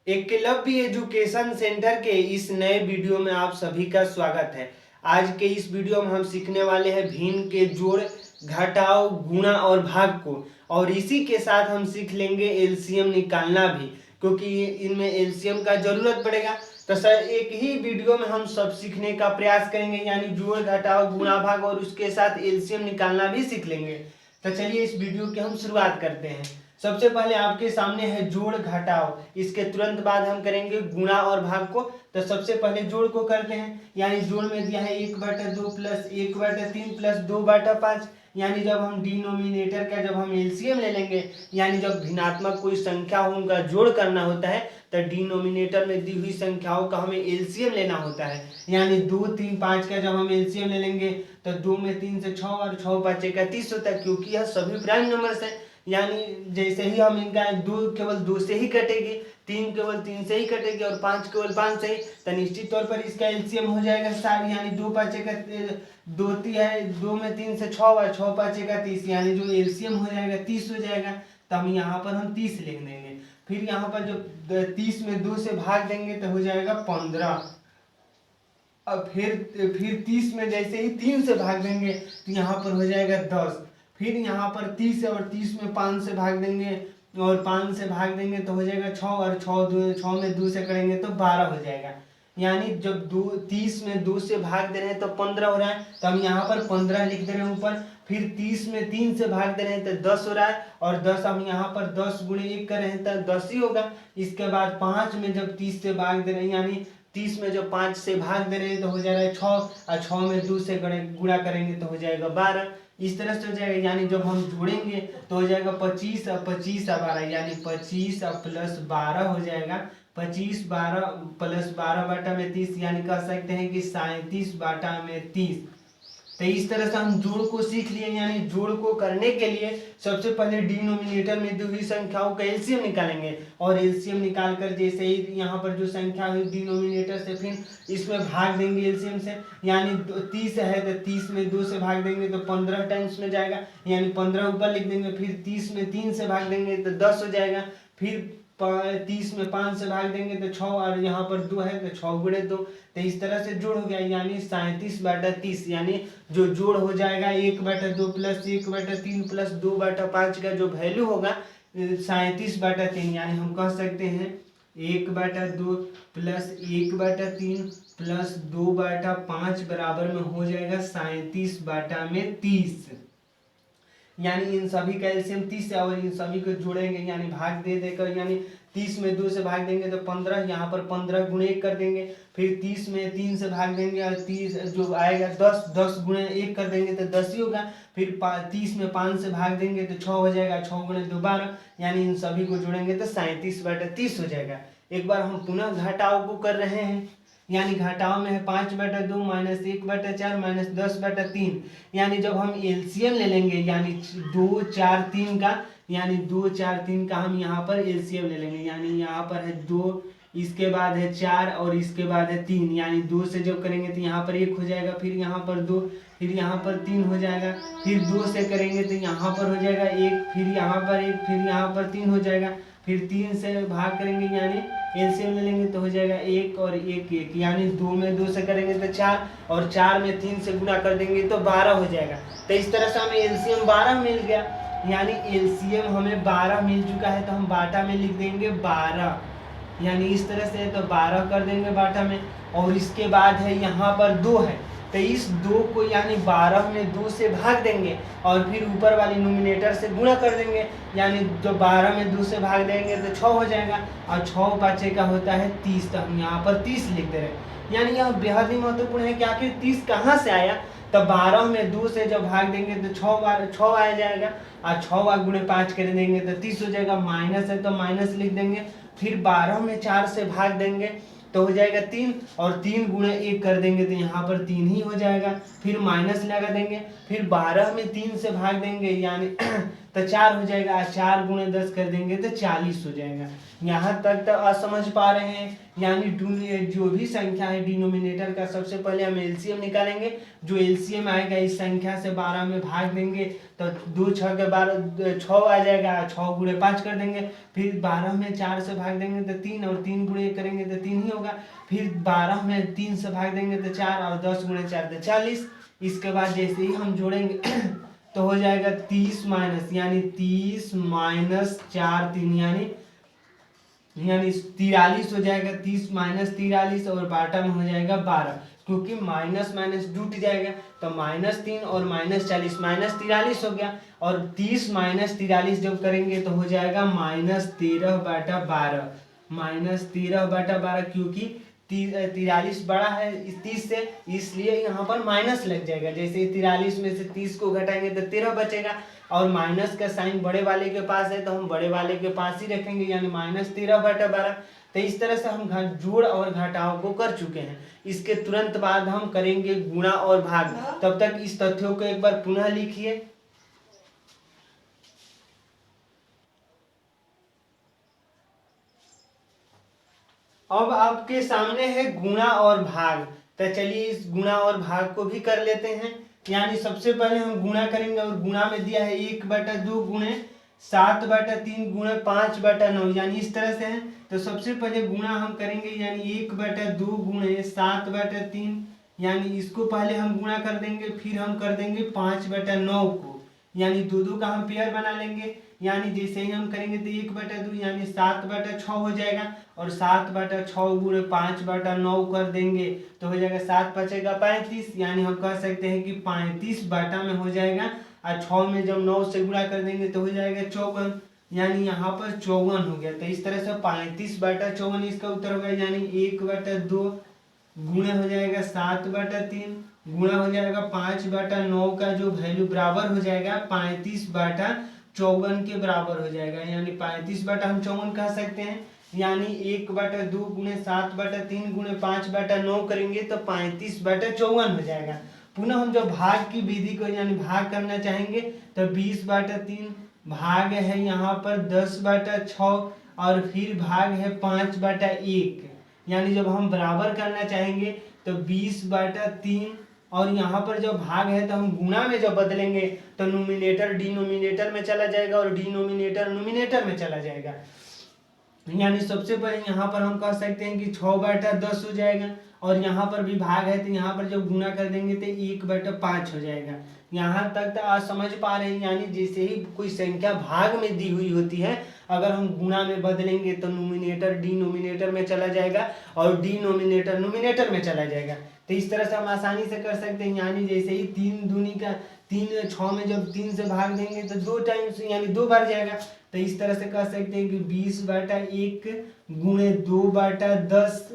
Eklavya education centre के इस नए वीडियो में आप सभी का स्वागत है। आज के इस वीडियो में हम सीखने वाले हैं भिन्न के जोड़, घटाव, गुणा और भाग को, और इसी के साथ हम सीख लेंगे एलसीएम निकालना भी, क्योंकि इनमें एलसीएम का जरूरत पड़ेगा। तो सर एक ही वीडियो में हम सब सीखने का प्रयास करेंगे, यानी जोड़, घटाव, गुणा, भाग और उसके साथ एलसीएम निकालना भी सीख लेंगे। तो चलिए इस वीडियो की हम शुरुआत करते हैं। सबसे पहले आपके सामने है जोड़, घटाव, इसके तुरंत बाद हम करेंगे गुणा और भाग को। तो सबसे पहले जोड़ को करते हैं, यानी जोड़ में दिया है 1/2 प्लस 1/3 प्लस 2/5। यानी जब हम डिनोमिनेटर का जब हम एलसीएम ले लेंगे, यानी जब भिन्नात्मक कोई संख्या हो उनका जोड़ करना होता है, तो डिनोमिनेटर में दी हुई संख्याओं का हमें एलसीएम लेना होता है। यानी 2, 3, 5 का जब हम एलसीएम ले लेंगे तो 2 में 3 से 6 और 6 बचेगा 30 होता है, क्योंकि यह सभी प्राइम नंबर्स है। यानी जैसे ही हम इनका 2 केवल 2 से ही कटेगी, 3 केवल 3 से ही कटेगी और 5 केवल 5 से ही, तो निश्चित तौर पर इसका एलसीएम हो जाएगा 60। यानी 2 बचेगा 2 में 3 से 6 और 6 बचेगा 30, यानी जो एलसीएम हो जाएगा 30 हो जाएगा। तो हम यहाँ पर हम 30 लिख देंगे। फिर यहाँ पर जो 30 में 2 से भाग देंगे तो हो जाएगा 15। अब फिर 30 में जैसे ही 3 से भाग देंगे तो यहाँ पर हो जाएगा 10। फिर यहाँ पर 30 है और 30 में 5 से भाग देंगे और 5 से भाग देंगे तो हो जाएगा 6 और 6 में 2 से करेंगे तो 12 हो जाएगा। यानी जब 30 में 2 से भाग दे रहे हैं तो 15 हो रहा है, तो हम यहाँ पर 15 लिख दे रहे हैं ऊपर। फिर 30 में 3 से भाग दे रहे हैं तो 10 हो रहा है, और 10 हम यहाँ पर 10 गुणे 1 कर रहे हैं तो 10 ही होगा। इसके बाद 5 में जब 30 से भाग दे रहे हैं, यानी 30 में जो 5 से भाग दे रहे हैं तो हो जाएगा 6, और 6 में 2 से गुणा करेंगे तो हो जाएगा 12। इस तरह से हो जाएगा। यानी जब हम जोड़ेंगे तो हो जाएगा 25 और 25 और 12, यानी 25 और प्लस 12 हो जाएगा 25 12 प्लस 12 बटा में 30, यानी कह सकते हैं कि 37 बटा में 30। तो इस तरह से हम जोड़ को सीख लिए। यानी जोड़ को करने के लिए सबसे पहले डिनोमिनेटर में दी हुई संख्याओं का एलसीएम निकालेंगे, और एलसीएम निकालकर जैसे ही यहाँ पर जो संख्या हुई डिनोमिनेटर से फिर इसमें भाग देंगे एलसीएम से। यानी 30 है तो 30 में 2 से भाग देंगे तो 15 टाइम्स में जाएगा, यानी 15 ऊपर लिख देंगे। फिर 30 में 3 से भाग देंगे तो 10 हो जाएगा। फिर 30 में 5 से भाग देंगे तो 6, और यहाँ पर 2 है तो 6 गुणे 2। तो इस तरह से जोड़ हो गया, यानी 37/30। यानी जो जोड़ हो जाएगा 1/2 प्लस 1/3 प्लस 2/5 का जो वैल्यू होगा 37/3। यानी हम कह सकते हैं 1/2 प्लस 1/3 प्लस 2/5 बराबर में हो जाएगा 37/30। यानी इन सभी का एलसीएम 30 है और इन सभी को जोड़ेंगे, यानी भाग दे देकर, यानी 30 में 2 से भाग देंगे तो 15, यहाँ पर 15 गुणे 1 कर देंगे। फिर 30 में 3 से भाग देंगे और 30 जो आएगा 10 गुणे 1 कर देंगे तो 10 ही होगा। फिर 30 में 5 से भाग देंगे तो 6 हो जाएगा, 6 गुणे 2 12, यानी इन सभी को जोड़ेंगे तो 37/30 हो जाएगा। एक बार हम पुनः घटाव को कर रहे हैं, यानी घटाव में है 5/2 माइनस 1/4 माइनस 10/3। यानी जब हम एलसीएम ले लेंगे, यानी 2 4 3 का, यानी 2 4 3 का हम यहाँ पर एलसीएम ले लेंगे। यानी यहाँ पर है 2, इसके बाद है 4 और इसके बाद है 3। यानी 2 से जब करेंगे तो यहाँ पर 1 हो जाएगा, फिर यहाँ पर 2, फिर यहाँ पर 3 हो जाएगा। फिर 2 से करेंगे तो यहाँ पर हो जाएगा 1, फिर यहाँ पर 1, फिर यहाँ पर 3 हो जाएगा। फिर 3 से भाग करेंगे, यानी एलसीएम ले लेंगे तो हो जाएगा 1 और 1 1, यानी 2 में 2 से करेंगे तो 4, और 4 में 3 से गुणा कर देंगे तो 12 हो जाएगा। तो इस तरह से हमें एलसीएम 12 मिल गया। यानी एलसीएम हमें 12 मिल चुका है, तो हम बाटा में लिख देंगे 12। यानी इस तरह से तो 12 कर देंगे बाटा में। और इसके बाद है यहाँ पर 2 है, तो इस 2 को यानी 12 में 2 से भाग देंगे और फिर ऊपर वाली नोमिनेटर से गुणा कर देंगे। यानी जो 12 में 2 से भाग देंगे तो 6 हो जाएगा, और 6 पाँचे का होता है 30, तो हम यहाँ पर 30 लिख दे रहे हैं। यानी यह बेहद ही महत्वपूर्ण है कि आखिर 30 कहाँ से आया। तो 12 में 2 से जब भाग देंगे तो 6 आ जाएगा, और 6 गुणे 5 कर देंगे तो 30 हो जाएगा। माइनस है तो माइनस लिख देंगे। फिर 12 में 4 से भाग देंगे तो हो जाएगा 3, और 3 गुणे 1 कर देंगे तो यहाँ पर 3 ही हो जाएगा। फिर माइनस लगा देंगे। फिर 12 में 3 से भाग देंगे, यानी तो 4 हो जाएगा, 4 गुणे 10 कर देंगे तो 40 हो जाएगा। यहाँ तक तो असमझ पा रहे हैं। यानी जो भी संख्या है डिनोमिनेटर का, सबसे पहले हम एलसीएम निकालेंगे। जो एलसीएम आएगा इस संख्या से 12 में भाग देंगे तो 2 6 के 12 6 आ जाएगा, 6 गुणे 5 कर देंगे। फिर 12 में 4 से भाग देंगे तो 3, और 3 गुणे करेंगे तो 3 ही होगा। फिर 12 में 3 से भाग देंगे तो 4, और 10 गुणे 4 तो 40। इसके बाद जैसे ही हम जोड़ेंगे तो हो जाएगा 30 माइनस, यानी 30 माइनस 4 3 यानी 43 हो जाएगा। 30 माइनस 43 और बाटा में हो जाएगा 12, क्योंकि माइनस माइनस जुट जाएगा तो -3 और -40 -43 हो गया। और 30 माइनस 43 जब करेंगे तो हो जाएगा -13/12, -13/12, क्योंकि 43 बड़ा है इस 30 से, इसलिए यहाँ पर माइनस लग जाएगा। जैसे 43 में से 30 को घटाएंगे तो 13 बचेगा, और माइनस का साइन बड़े वाले के पास है तो हम बड़े वाले के पास ही रखेंगे, यानी -13/12। तो इस तरह से हम जोड़ और घटाव को कर चुके हैं। इसके तुरंत बाद हम करेंगे गुणा और भाग। तब तक इस तथ्यों को एक बार पुनः लिखिए। अब आपके सामने है गुणा और भाग। तो चलिए इस गुणा और भाग को भी कर लेते हैं। यानी सबसे पहले हम गुणा करेंगे, और गुणा में दिया है 1/2 गुणे 7/3 गुणे 5/9, यानी इस तरह से है। तो सबसे पहले गुणा हम करेंगे, यानी 1/2 गुणे 7/3, यानी इसको पहले हम गुणा कर देंगे, फिर हम कर देंगे 5/9 को, यानी दो का हम पेयर बना लेंगे। यानी जैसे ही हम करेंगे तो 1/2 यानी 7/6 हो जाएगा, और 7/6 गुणे 5/9 कर देंगे तो हो जाएगा 7 बचेगा 35, यानी हम कह सकते हैं कि 35 बाटा में हो जाएगा। और 6 में जब 9 से गुणा कर देंगे तो हो जाएगा 54, यानी यहाँ पर 54 हो गया। तो इस तरह से 35/54 इसका उत्तर होगा, यानी 1/2 गुणे हो जाएगा 7/3 गुणा हो जाएगा 5/9 का जो वैल्यू बराबर हो जाएगा 35/54 के बराबर हो जाएगा। यानी 35/54 कह सकते हैं। यानी 1/2 गुणे 7/3 गुणे 5/9 करेंगे तो 35/54 हो जाएगा। पुनः हम जो भाग की विधि को यानी भाग करना चाहेंगे तो 20/3 भाग है यहाँ पर 10/6, और फिर भाग है 5/1। यानी जब हम बराबर करना चाहेंगे तो 20/3, और यहाँ पर जो भाग है तो हम गुणा में जब बदलेंगे तो नोमिनेटर डिनोमिनेटर में चला जाएगा और डिनोमिनेटर नोमिनेटर में चला जाएगा। यानी सबसे पहले यहाँ पर हम कह सकते हैं कि 6/10 हो जाएगा, और यहाँ पर भी भाग है तो यहाँ पर जब गुणा कर देंगे तो 1/5 हो जाएगा। यहाँ तक तो आप समझ पा रहे हैं। यानी जैसे ही कोई संख्या भाग में दी हुई होती है, अगर हम गुणा में बदलेंगे तो नोमिनेटर डिनोमिनेटर में चला जाएगा और डिनोमिनेटर नोमिनेटर में चला जाएगा। तो इस तरह से हम आसानी से कर सकते हैं। यानी जैसे ही 3 दूनी का 3 6 में जब 3 से भाग देंगे तो 2 टाइम्स यानी 2 बार जाएगा। तो इस तरह से कह सकते हैं कि 20/1 गुणे 2/10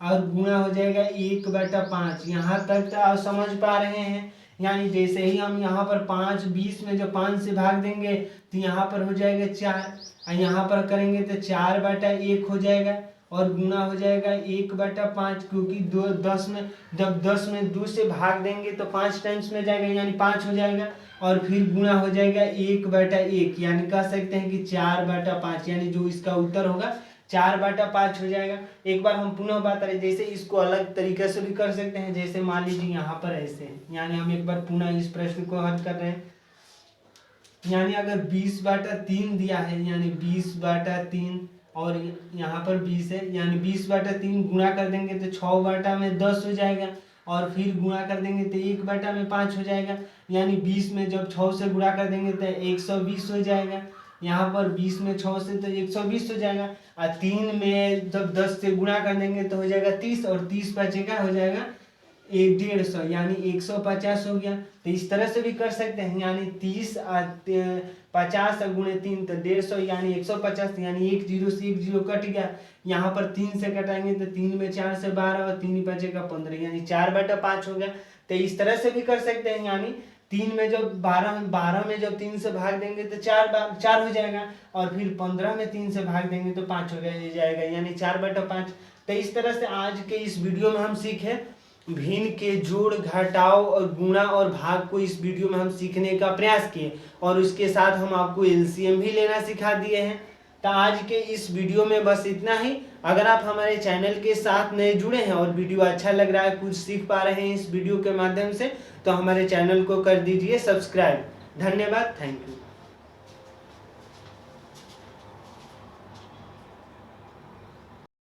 और गुणा हो जाएगा 1/5। यहाँ तक तो आप समझ पा रहे हैं। यानी जैसे ही हम यहाँ पर 5 20 में जब 5 से भाग देंगे तो यहाँ पर हो जाएगा 4, और यहाँ पर करेंगे तो 4/1 हो जाएगा, और गुणा हो जाएगा 1/5, क्योंकि 10 में जब 10 में 2 से भाग देंगे तो 5 टाइम्स में जाएगा, यानी 5 हो जाएगा, और फिर गुणा हो जाएगा 1/1, यानी कह सकते हैं कि 4/5, यानी जो इसका उत्तर होगा 4/5 हो जाएगा। एक बार हम पुनः बात करें, जैसे इसको अलग तरीके से भी कर सकते हैं। जैसे मान लीजिए यहाँ पर ऐसे, यानी हम एक बार पुनः इस प्रश्न को हल कर रहे हैं। यानी अगर 20/3 दिया है, यानी 20/3 और यहाँ पर 20 है, यानी 20/3 गुणा कर देंगे तो 6/10 हो जाएगा, और फिर गुणा कर देंगे तो 1/5 हो जाएगा। यानी 20 में जब 6 से गुणा कर देंगे तो 120 हो जाएगा। यहाँ पर 20 में 6 से तो 120 हो जाएगा, और 3 में जब 10 से गुणा कर देंगे तो हो जाएगा 30, और 30 बचेगा हो जाएगा 150, यानी 150 हो गया। तो इस तरह से भी कर सकते हैं। यानी 30 50 गुणे 3 तो 150, यानी 150, यानी 1 0 से 1 0 कट गया। यहाँ पर 3 से कटाएंगे तो 3 में 4 से 12 और 3 बचेगा 15, यानी 4/5 हो गया। तो इस तरह से भी कर सकते हैं। यानी 3 में जब 12 में जब 3 से भाग देंगे तो 4 हो जाएगा, और फिर 15 में 3 से भाग देंगे तो 5 हो जाएगा, यानी 4/5। तो इस तरह से आज के इस वीडियो में हम सीखे भिन्न के जोड़, घटाव और गुणा और भाग को इस वीडियो में हम सीखने का प्रयास किए और उसके साथ हम आपको एलसीएम भी लेना सिखा दिए हैं। तो आज के इस वीडियो में बस इतना ही। अगर आप हमारे चैनल के साथ नए जुड़े हैं और वीडियो अच्छा लग रहा है, कुछ सीख पा रहे हैं इस वीडियो के माध्यम से, तो हमारे चैनल को कर दीजिए सब्सक्राइब। धन्यवाद, थैंक यू।